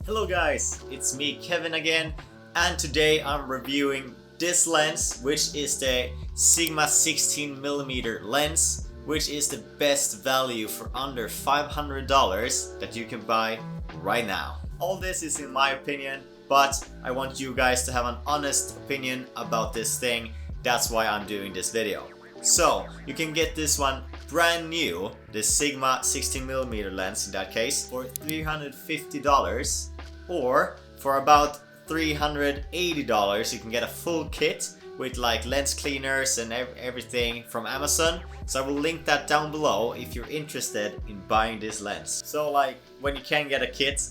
Hello guys, it's me Kevin again, and today I'm reviewing this lens, which is the Sigma 16mm lens, which is the best value for under $500 that you can buy right now. All this is in my opinion, but I want you guys to have an honest opinion about this thing. That's why I'm doing this video. So you can get this one brand new, the Sigma 16mm lens in that case, for $350, or for about $380 you can get a full kit with like lens cleaners and everything from Amazon. So I will link that down below if you're interested in buying this lens. So like, when you can get a kit,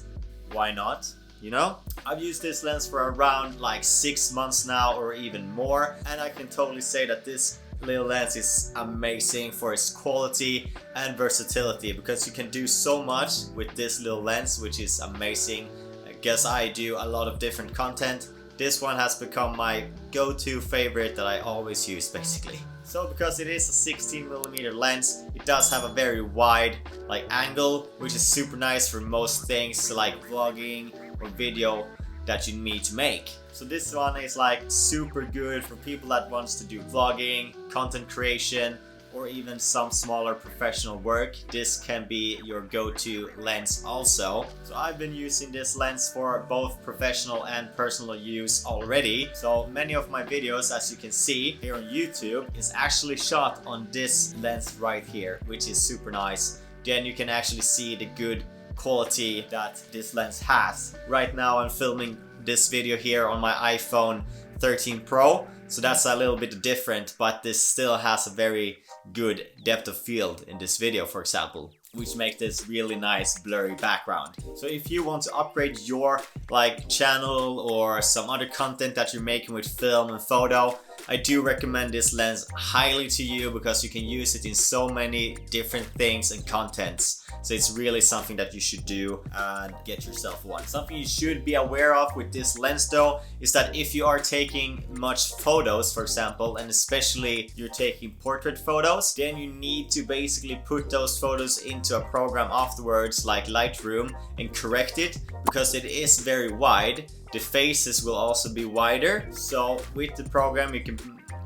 why not? You know, I've used this lens for around like 6 months now or even more, and I can totally say that this little lens is amazing for its quality and versatility, because you can do so much with this little lens, which is amazing. I guess I do a lot of different content. This one has become my go-to favorite that I always use basically. So because it is a 16mm lens, it does have a very wide like angle, which is super nice for most things like vlogging or video that you need to make. So this one is like super good for people that wants to do vlogging, content creation, or even some smaller professional work. This can be your go-to lens also. So I've been using this lens for both professional and personal use already. So many of my videos, as you can see here on YouTube, is actually shot on this lens right here, which is super nice. Then you can actually see the good quality that this lens has. Right now I'm filming this video here on my iPhone 13 Pro, so that's a little bit different, but this still has a very good depth of field in this video, for example, which makes this really nice blurry background. So if you want to upgrade your like channel or some other content that you're making with film and photo, I do recommend this lens highly to you, because you can use it in so many different things and contents. So it's really something that you should do and get yourself one. Something you should be aware of with this lens though is that if you are taking much photos, for example, and especially you're taking portrait photos, then you need to basically put those photos into a program afterwards like Lightroom and correct it, because it is very wide. The faces will also be wider, so with the program you can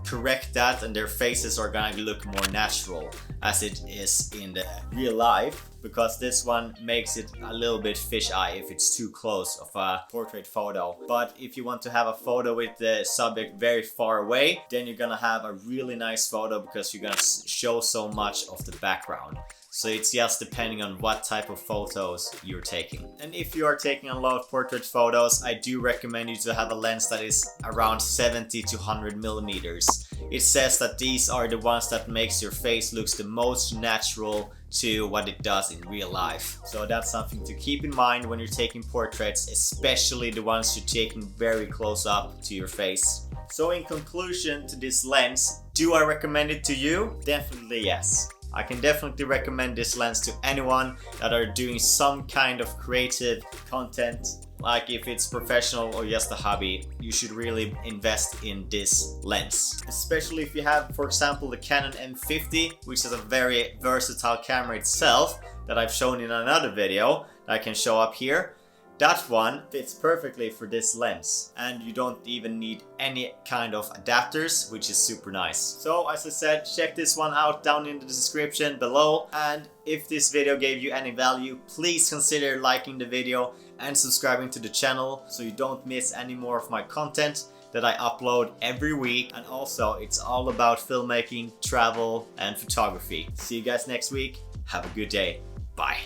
correct that and their faces are gonna look more natural as it is in the real life, because this one makes it a little bit fisheye if it's too close of a portrait photo. But if you want to have a photo with the subject very far away, then you're gonna have a really nice photo, because you're gonna show so much of the background. So it's just depending on what type of photos you're taking. And if you are taking a lot of portrait photos, I do recommend you to have a lens that is around 70 to 100 millimeters. It says that these are the ones that makes your face looks the most natural to what it does in real life. So that's something to keep in mind when you're taking portraits, especially the ones you're taking very close up to your face. So in conclusion to this lens, do I recommend it to you? Definitely yes. I can definitely recommend this lens to anyone that are doing some kind of creative content. Like if it's professional or just a hobby, you should really invest in this lens. Especially if you have, for example, the Canon M50, which is a very versatile camera itself that I've shown in another video that I can show up here. That one fits perfectly for this lens, and you don't even need any kind of adapters, which is super nice. So as I said, check this one out down in the description below, and if this video gave you any value, please consider liking the video and subscribing to the channel so you don't miss any more of my content that I upload every week. And also, it's all about filmmaking, travel and photography. See you guys next week. Have a good day. Bye.